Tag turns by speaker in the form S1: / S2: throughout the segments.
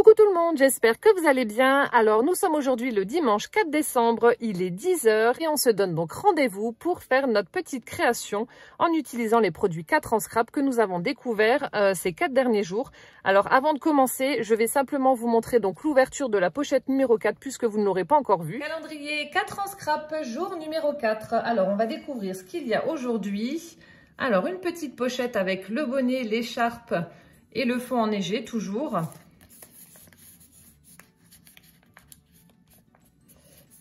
S1: Coucou tout le monde, j'espère que vous allez bien. Alors nous sommes aujourd'hui le dimanche 4 décembre, il est 10 h et on se donne donc rendez-vous pour faire notre petite création en utilisant les produits 4 en scrap que nous avons découverts ces 4 derniers jours. Alors avant de commencer, je vais simplement vous montrer donc l'ouverture de la pochette numéro 4 puisque vous ne l'aurez pas encore vu. Calendrier 4 en scrap, jour numéro 4. Alors on va découvrir ce qu'il y a aujourd'hui. Alors une petite pochette avec le bonnet, l'écharpe et le fond enneigé toujours.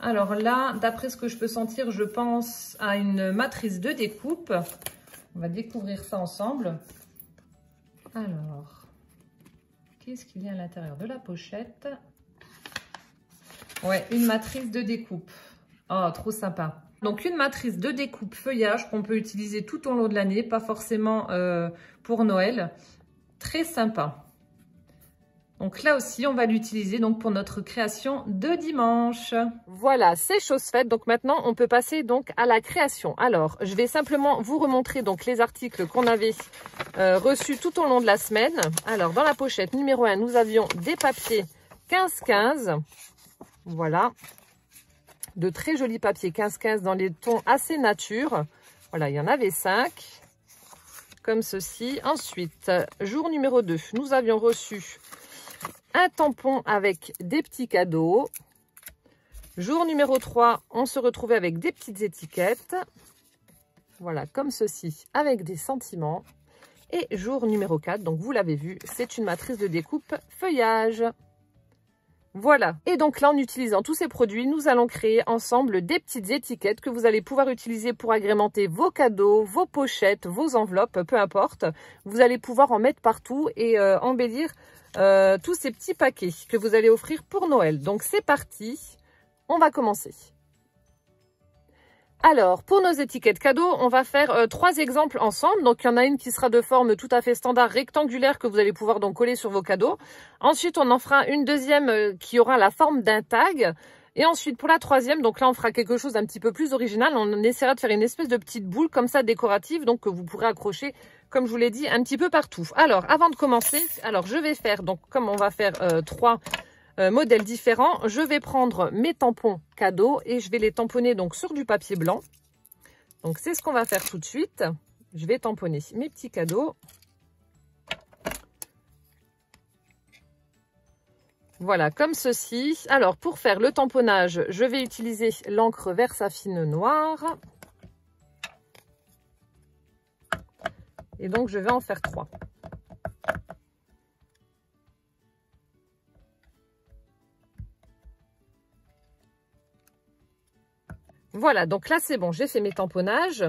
S1: Alors là, d'après ce que je peux sentir, je pense à une matrice de découpe. On va découvrir ça ensemble. Alors, qu'est-ce qu'il y a à l'intérieur de la pochette? Ouais, une matrice de découpe. Oh, trop sympa. Donc, une matrice de découpe feuillage qu'on peut utiliser tout au long de l'année, pas forcément pour Noël. Très sympa. Donc là aussi, on va l'utiliser donc pour notre création de dimanche. Voilà, c'est chose faite. Donc maintenant, on peut passer donc à la création. Alors, je vais simplement vous remontrer donc les articles qu'on avait reçus tout au long de la semaine. Alors, dans la pochette numéro 1, nous avions des papiers 15-15. Voilà, de très jolis papiers 15-15 dans les tons assez nature. Voilà, il y en avait 5, comme ceci. Ensuite, jour numéro 2, nous avions reçu un tampon avec des petits cadeaux. Jour numéro 3, on se retrouvait avec des petites étiquettes. Voilà, comme ceci, avec des sentiments. Et jour numéro 4, donc vous l'avez vu, c'est une matrice de découpe feuillage. Voilà. Et donc là, en utilisant tous ces produits, nous allons créer ensemble des petites étiquettes que vous allez pouvoir utiliser pour agrémenter vos cadeaux, vos pochettes, vos enveloppes, peu importe. Vous allez pouvoir en mettre partout et embellir tous ces petits paquets que vous allez offrir pour Noël. Donc c'est parti, on va commencer. Alors pour nos étiquettes cadeaux, on va faire 3 exemples ensemble. Donc il y en a une qui sera de forme tout à fait standard rectangulaire que vous allez pouvoir donc coller sur vos cadeaux. Ensuite on en fera une deuxième qui aura la forme d'un tag. Et ensuite pour la troisième, donc là on fera quelque chose d'un petit peu plus original. On essaiera de faire une espèce de petite boule comme ça décorative, donc que vous pourrez accrocher, comme je vous l'ai dit, un petit peu partout. Alors avant de commencer, alors je vais faire, donc comme on va faire 3 modèles différents, je vais prendre mes tampons cadeaux et je vais les tamponner donc sur du papier blanc. Donc c'est ce qu'on va faire tout de suite. Je vais tamponner mes petits cadeaux. Voilà, comme ceci. Alors, pour faire le tamponnage, je vais utiliser l'encre Versafine noire. Et donc, je vais en faire 3. Voilà, donc là, c'est bon, j'ai fait mes tamponnages.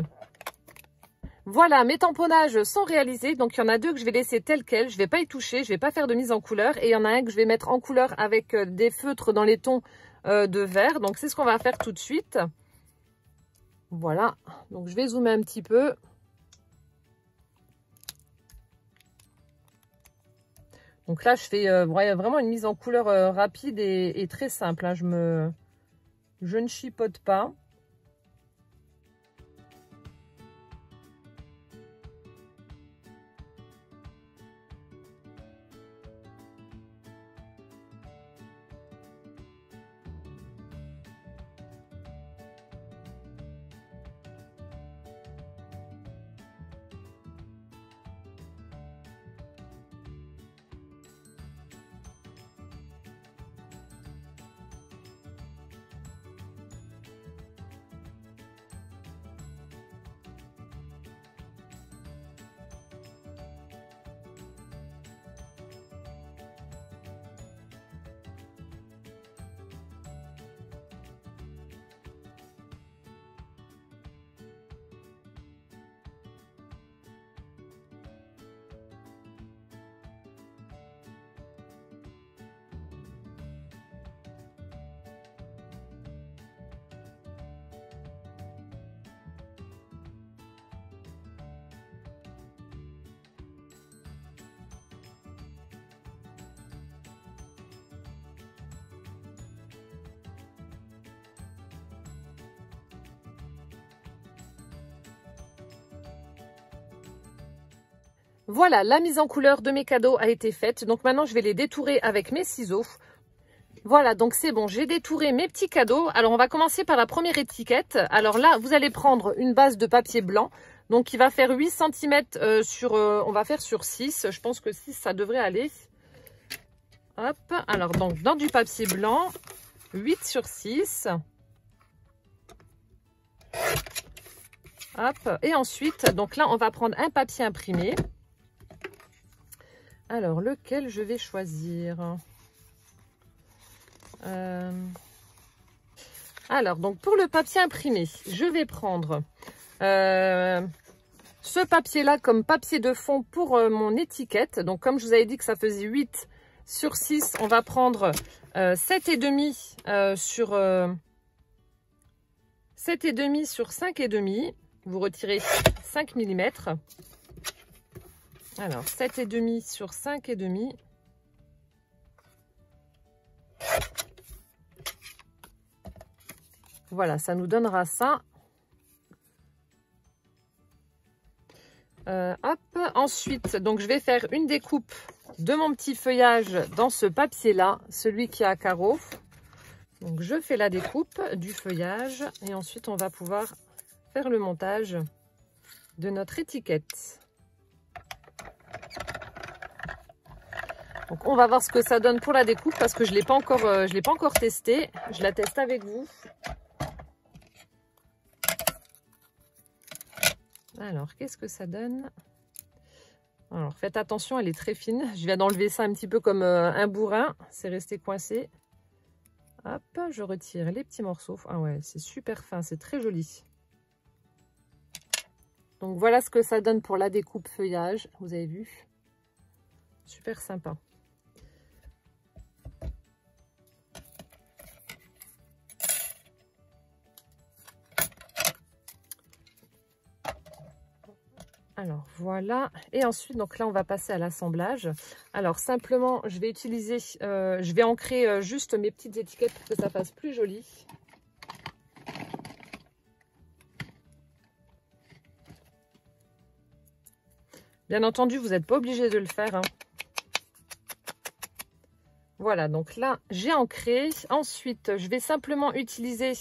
S1: Voilà, mes tamponnages sont réalisés. Donc, il y en a 2 que je vais laisser tels quels. Je ne vais pas y toucher, je ne vais pas faire de mise en couleur. Et il y en a un que je vais mettre en couleur avec des feutres dans les tons de vert. Donc, c'est ce qu'on va faire tout de suite. Voilà, donc je vais zoomer un petit peu. Donc là, je fais vraiment une mise en couleur rapide et très simple. Hein. Je ne chipote pas. Voilà, la mise en couleur de mes cadeaux a été faite. Donc maintenant, je vais les détourer avec mes ciseaux. Voilà, donc c'est bon, j'ai détouré mes petits cadeaux. Alors, on va commencer par la première étiquette. Alors là, vous allez prendre une base de papier blanc. Donc, il va faire 8 cm on va faire sur 6. Je pense que 6, ça devrait aller. Hop, alors donc dans du papier blanc, 8 sur 6. Hop, et ensuite, donc là, on va prendre un papier imprimé. Alors, lequel je vais choisir? Alors, donc pour le papier imprimé, je vais prendre ce papier-là comme papier de fond pour mon étiquette. Donc, comme je vous avais dit que ça faisait 8 sur 6, on va prendre 7,5 sur 7,5 sur 5,5. Vous retirez 5 mm. Alors, 7,5 sur 5,5. Voilà, ça nous donnera ça. Hop. Ensuite, donc je vais faire une découpe de mon petit feuillage dans ce papier-là, celui qui a carreaux. Donc, je fais la découpe du feuillage et ensuite, on va pouvoir faire le montage de notre étiquette. Donc, on va voir ce que ça donne pour la découpe parce que je ne l'ai pas encore testé. Je la teste avec vous. Alors, qu'est-ce que ça donne? Alors, faites attention, elle est très fine. Je viens d'enlever ça un petit peu comme un bourrin. C'est resté coincé. Hop, je retire les petits morceaux. Ah ouais, c'est super fin, c'est très joli. Donc, voilà ce que ça donne pour la découpe feuillage. Vous avez vu? Super sympa. Alors voilà, et ensuite donc là on va passer à l'assemblage. Alors simplement je vais utiliser, je vais ancrer juste mes petites étiquettes pour que ça fasse plus joli. Bien entendu vous n'êtes pas obligé de le faire, hein. Voilà, donc là j'ai ancré. Ensuite je vais simplement utiliser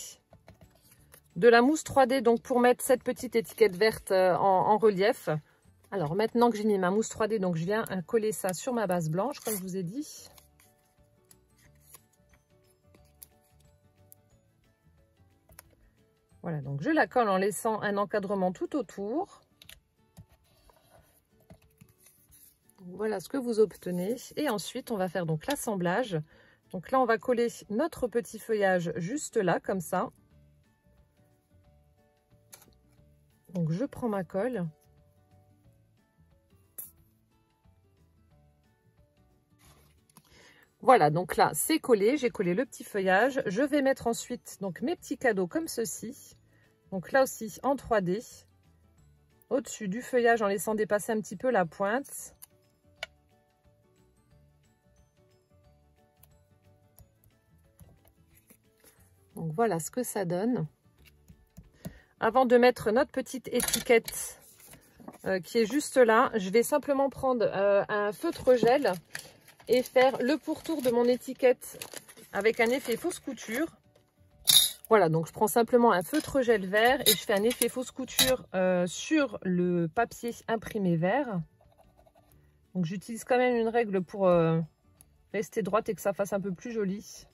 S1: de la mousse 3D donc pour mettre cette petite étiquette verte en relief. Alors maintenant que j'ai mis ma mousse 3D, donc je viens coller ça sur ma base blanche comme je vous ai dit. Voilà, donc je la colle en laissant un encadrement tout autour. Voilà ce que vous obtenez. Et ensuite on va faire donc l'assemblage. Donc là on va coller notre petit feuillage juste là comme ça. Donc je prends ma colle. Voilà, donc là c'est collé, j'ai collé le petit feuillage. Je vais mettre ensuite donc mes petits cadeaux comme ceci. Donc là aussi en 3D. Au-dessus du feuillage en laissant dépasser un petit peu la pointe. Donc voilà ce que ça donne. Avant de mettre notre petite étiquette qui est juste là, je vais simplement prendre un feutre gel et faire le pourtour de mon étiquette avec un effet fausse couture. Voilà, donc je prends simplement un feutre gel vert et je fais un effet fausse couture sur le papier imprimé vert. Donc j'utilise quand même une règle pour rester droite et que ça fasse un peu plus joli.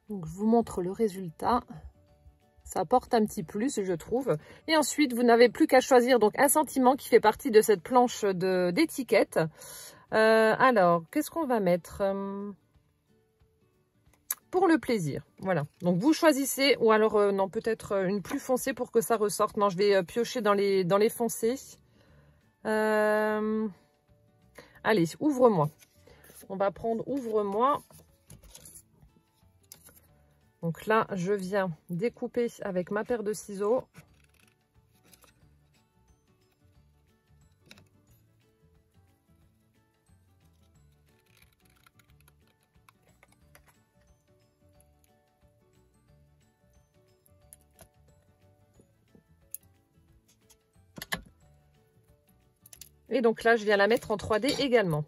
S1: Donc, je vous montre le résultat. Ça apporte un petit plus, je trouve. Et ensuite, vous n'avez plus qu'à choisir donc un sentiment qui fait partie de cette planche d'étiquette. Alors, qu'est-ce qu'on va mettre pour le plaisir? Voilà. Donc, vous choisissez. Ou alors, non, peut-être une plus foncée pour que ça ressorte. Non, je vais piocher dans les foncés. Allez, ouvre-moi. On va prendre ouvre-moi. Donc là, je viens découper avec ma paire de ciseaux. Et donc là, je viens la mettre en 3D également.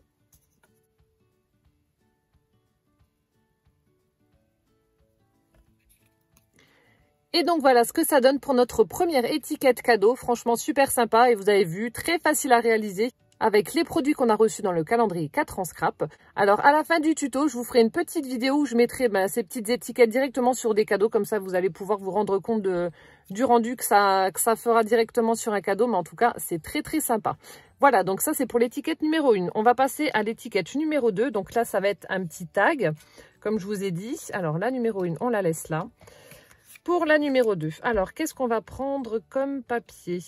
S1: Et donc voilà ce que ça donne pour notre première étiquette cadeau. Franchement super sympa et vous avez vu, très facile à réaliser avec les produits qu'on a reçus dans le calendrier 4 ans scrap. Alors à la fin du tuto, je vous ferai une petite vidéo où je mettrai ces petites étiquettes directement sur des cadeaux. Comme ça, vous allez pouvoir vous rendre compte du rendu que ça fera directement sur un cadeau. Mais en tout cas, c'est très très sympa. Voilà, donc ça c'est pour l'étiquette numéro 1. On va passer à l'étiquette numéro 2. Donc là, ça va être un petit tag, comme je vous ai dit. Alors la numéro 1, on la laisse là. Pour la numéro 2, alors qu'est-ce qu'on va prendre comme papier?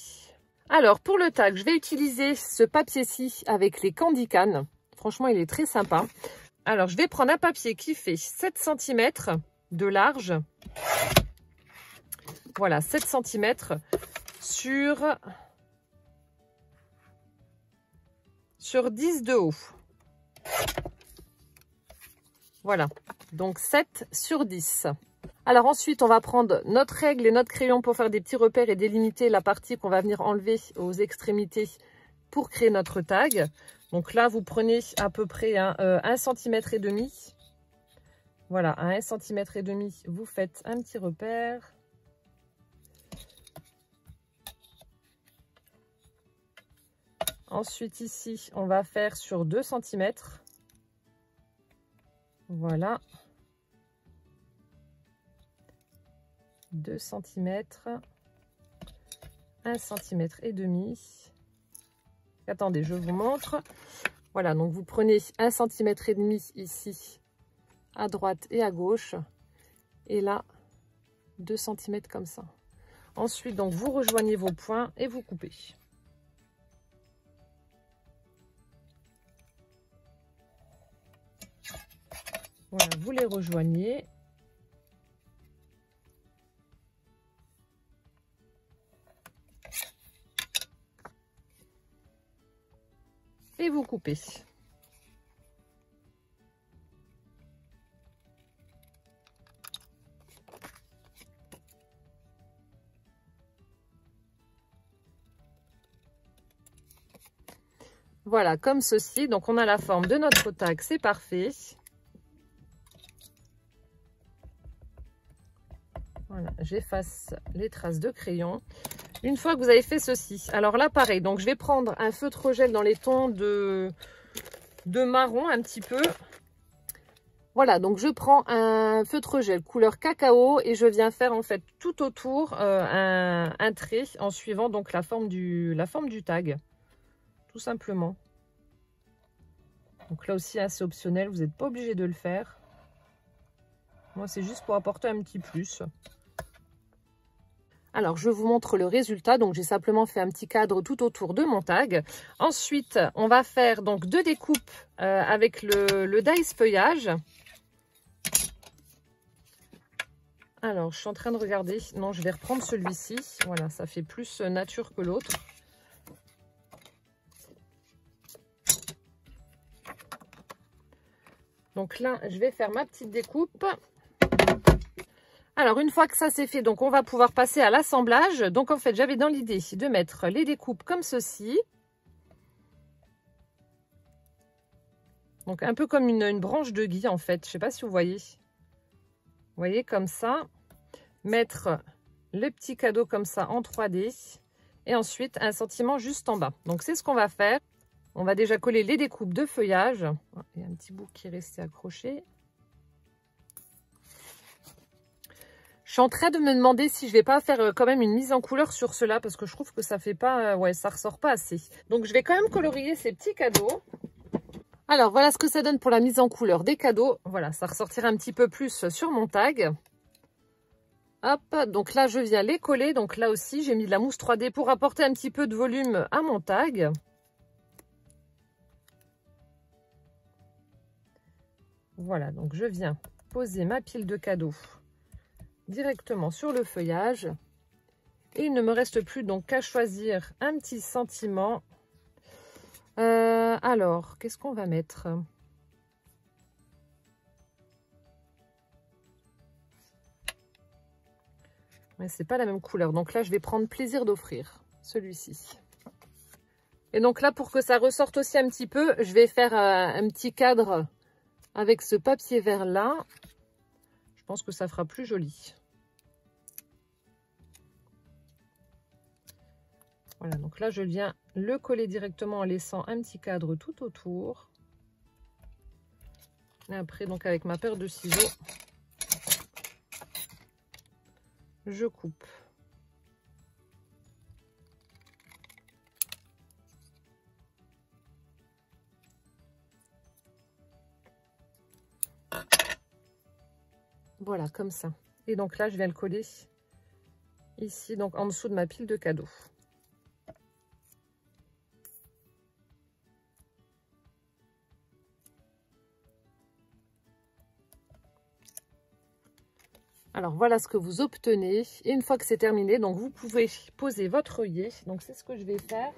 S1: Alors pour le tag, je vais utiliser ce papier-ci avec les Candy Can. Franchement, il est très sympa. Alors je vais prendre un papier qui fait 7 cm de large. Voilà, 7 cm sur 10 de haut. Voilà, donc 7 sur 10. Alors ensuite, on va prendre notre règle et notre crayon pour faire des petits repères et délimiter la partie qu'on va venir enlever aux extrémités pour créer notre tag. Donc là, vous prenez à peu près 1,5 cm. Voilà, à 1,5 cm, vous faites un petit repère. Ensuite, ici, on va faire sur 2 cm. Voilà. 2 cm, 1 cm et demi. Attendez, je vous montre. Voilà, donc vous prenez 1 cm et demi ici, à droite et à gauche. Et là, 2 cm comme ça. Ensuite, donc vous rejoignez vos points et vous coupez. Voilà, vous les rejoignez. Et vous coupez. Voilà, comme ceci. Donc, on a la forme de notre tag, c'est parfait. Voilà, j'efface les traces de crayon. Une fois que vous avez fait ceci, alors là, pareil. Donc, je vais prendre un feutre gel dans les tons de marron un petit peu. Voilà, donc je prends un feutre gel couleur cacao et je viens faire en fait tout autour un trait en suivant donc la forme du tag, tout simplement. Donc là aussi, c'est optionnel, vous n'êtes pas obligé de le faire. Moi, c'est juste pour apporter un petit plus. Alors, je vous montre le résultat. Donc, j'ai simplement fait un petit cadre tout autour de mon tag. Ensuite, on va faire donc 2 découpes avec le dies feuillage. Alors, je suis en train de regarder. Non, je vais reprendre celui-ci. Voilà, ça fait plus nature que l'autre. Donc là, je vais faire ma petite découpe. Alors, une fois que ça c'est fait, donc on va pouvoir passer à l'assemblage. Donc, en fait, j'avais dans l'idée de mettre les découpes comme ceci. Donc, un peu comme une branche de gui, en fait. Je ne sais pas si vous voyez. Vous voyez, comme ça. Mettre le petit cadeau comme ça en 3D. Et ensuite, un sentiment juste en bas. Donc, c'est ce qu'on va faire. On va déjà coller les découpes de feuillage. Il y a un petit bout qui est resté accroché. Je suis en train de me demander si je vais pas faire quand même une mise en couleur sur cela parce que je trouve que ça fait pas, ouais, ça ressort pas assez. Donc je vais quand même colorier ces petits cadeaux. Alors voilà ce que ça donne pour la mise en couleur des cadeaux. Voilà, ça ressortira un petit peu plus sur mon tag. Hop, donc là je viens les coller. Donc là aussi j'ai mis de la mousse 3D pour apporter un petit peu de volume à mon tag. Voilà, donc je viens poser ma pile de cadeaux directement sur le feuillage et il ne me reste plus donc qu'à choisir un petit sentiment. Alors qu'est-ce qu'on va mettre? Mais c'est pas la même couleur, donc là je vais prendre plaisir d'offrir celui-ci. Et donc là, pour que ça ressorte aussi un petit peu, je vais faire un petit cadre avec ce papier vert là. Je pense que ça fera plus joli. Voilà, donc là, je viens le coller directement en laissant un petit cadre tout autour. Et après, donc avec ma paire de ciseaux, je coupe. Voilà, comme ça. Et donc là, je viens le coller ici, donc en dessous de ma pile de cadeaux. Alors voilà ce que vous obtenez. Et une fois que c'est terminé, donc vous pouvez poser votre œillet. Donc c'est ce que je vais faire.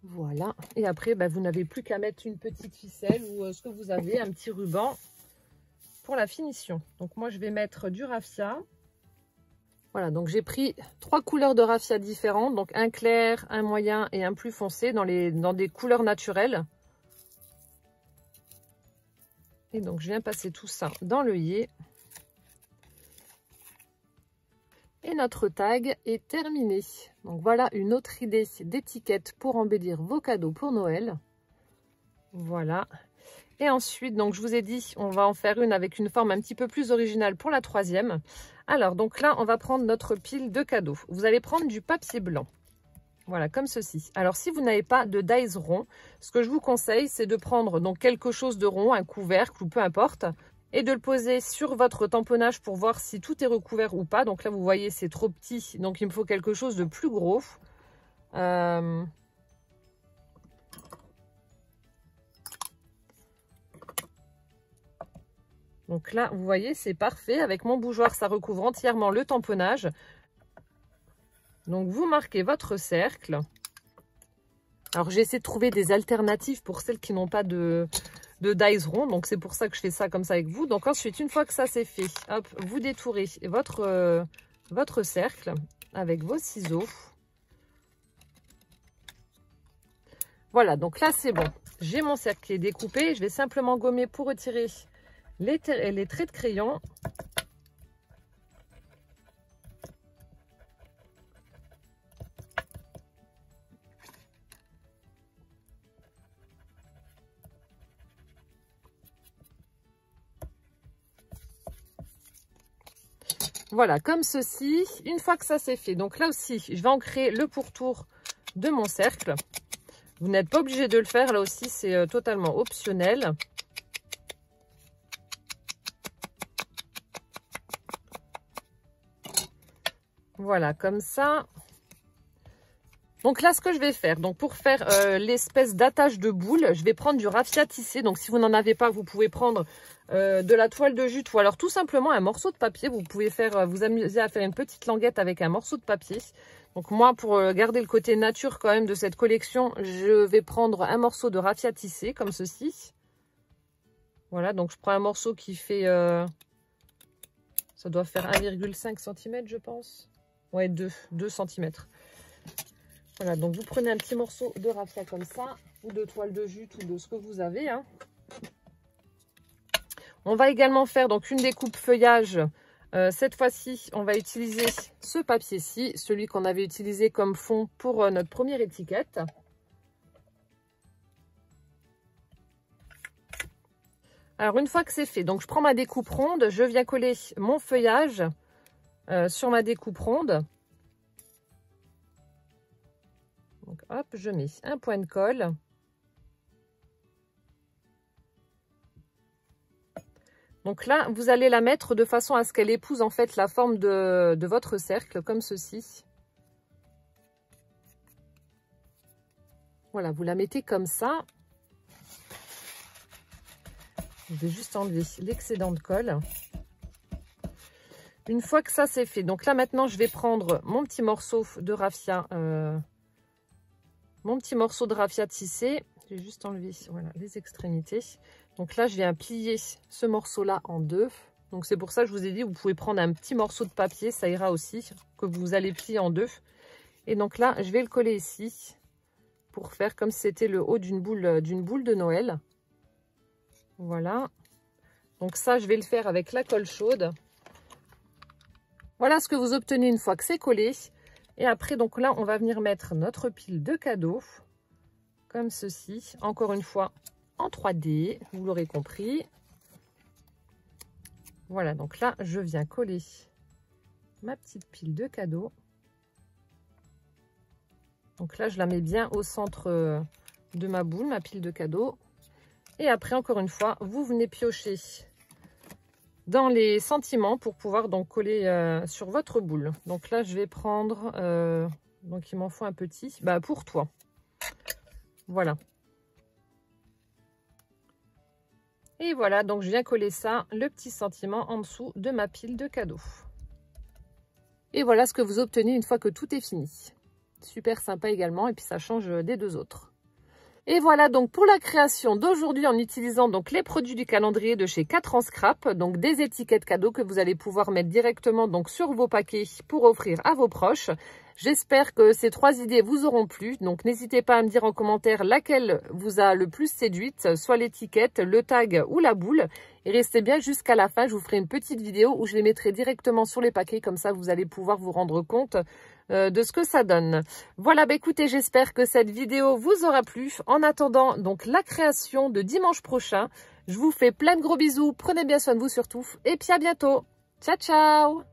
S1: Voilà. Et après, vous n'avez plus qu'à mettre une petite ficelle ou ce que vous avez, un petit ruban pour la finition. Donc moi, je vais mettre du raffia. Voilà, donc j'ai pris 3 couleurs de raffia différentes. Donc un clair, un moyen et un plus foncé dans des couleurs naturelles. Et donc, je viens passer tout ça dans l'œillet. Et notre tag est terminé. Donc, voilà une autre idée d'étiquette pour embellir vos cadeaux pour Noël. Voilà. Et ensuite, donc, je vous ai dit, on va en faire une avec une forme un petit peu plus originale pour la 3e. Alors, donc là, on va prendre notre pile de cadeaux. Vous allez prendre du papier blanc. Voilà, comme ceci. Alors, si vous n'avez pas de dies rond, ce que je vous conseille, c'est de prendre donc quelque chose de rond, un couvercle ou peu importe, et de le poser sur votre tamponnage pour voir si tout est recouvert ou pas. Donc là, vous voyez, c'est trop petit, donc il me faut quelque chose de plus gros. Donc là, vous voyez, c'est parfait. Avec mon bougeoir, ça recouvre entièrement le tamponnage. Donc, vous marquez votre cercle. Alors, j'ai essayé de trouver des alternatives pour celles qui n'ont pas de dies rond. Donc, c'est pour ça que je fais ça comme ça avec vous. Donc, ensuite, une fois que ça c'est fait, hop, vous détourez votre cercle avec vos ciseaux. Voilà, donc là, c'est bon. J'ai mon cercle qui est découpé. Je vais simplement gommer pour retirer les traits de crayon. Voilà, comme ceci. Une fois que ça c'est fait, donc là aussi, je vais ancrer le pourtour de mon cercle. Vous n'êtes pas obligé de le faire, là aussi, c'est totalement optionnel. Voilà, comme ça. Donc là, ce que je vais faire, donc pour faire l'espèce d'attache de boule, je vais prendre du raffia tissé. Donc si vous n'en avez pas, vous pouvez prendre de la toile de jute ou alors tout simplement un morceau de papier. Vous pouvez vous amuser à faire une petite languette avec un morceau de papier. Donc moi, pour garder le côté nature quand même de cette collection, je vais prendre un morceau de raffia tissé comme ceci. Voilà, donc je prends un morceau qui fait, ça doit faire 1,5 cm je pense. Ouais, 2 cm. Voilà, donc vous prenez un petit morceau de raffia comme ça, ou de toile de jute, ou de ce que vous avez. Hein. On va également faire donc une découpe feuillage. Cette fois-ci, on va utiliser ce papier-ci, celui qu'on avait utilisé comme fond pour notre première étiquette. Alors, une fois que c'est fait, donc je prends ma découpe ronde, je viens coller mon feuillage sur ma découpe ronde. Donc, hop, je mets un point de colle. Donc là, vous allez la mettre de façon à ce qu'elle épouse en fait la forme de votre cercle, comme ceci. Voilà, vous la mettez comme ça. Je vais juste enlever l'excédent de colle. Une fois que ça c'est fait, donc là maintenant je vais prendre mon petit morceau de raffia, tissé. J'ai juste enlevé voilà, les extrémités. Donc là je viens plier ce morceau là en deux. Donc c'est pour ça que je vous ai dit, vous pouvez prendre un petit morceau de papier, ça ira aussi, que vous allez plier en deux. Et donc là, je vais le coller ici pour faire comme si c'était le haut d'une boule de Noël. Voilà. Donc ça, je vais le faire avec la colle chaude. Voilà ce que vous obtenez une fois que c'est collé. Et après, donc là, on va venir mettre notre pile de cadeaux. Comme ceci. Encore une fois, en 3D. Vous l'aurez compris. Voilà, donc là, je viens coller ma petite pile de cadeaux. Donc là, je la mets bien au centre de ma boule, ma pile de cadeaux. Et après, encore une fois, vous venez piocher dans les sentiments pour pouvoir donc coller sur votre boule. Donc là, je vais prendre, donc il m'en faut un petit, pour toi. Voilà. Et voilà, donc je viens coller ça, le petit sentiment en dessous de ma pile de cadeaux. Et voilà ce que vous obtenez une fois que tout est fini. Super sympa également, et puis ça change des deux autres. Et voilà donc pour la création d'aujourd'hui en utilisant donc les produits du calendrier de chez 4 ans Scrap, donc des étiquettes cadeaux que vous allez pouvoir mettre directement donc sur vos paquets pour offrir à vos proches. J'espère que ces 3 idées vous auront plu, donc n'hésitez pas à me dire en commentaire laquelle vous a le plus séduite, soit l'étiquette, le tag ou la boule. Et restez bien jusqu'à la fin, je vous ferai une petite vidéo où je les mettrai directement sur les paquets, comme ça vous allez pouvoir vous rendre compte de ce que ça donne. Voilà, écoutez, j'espère que cette vidéo vous aura plu. En attendant donc la création de dimanche prochain, je vous fais plein de gros bisous, prenez bien soin de vous surtout, et puis à bientôt. Ciao, ciao!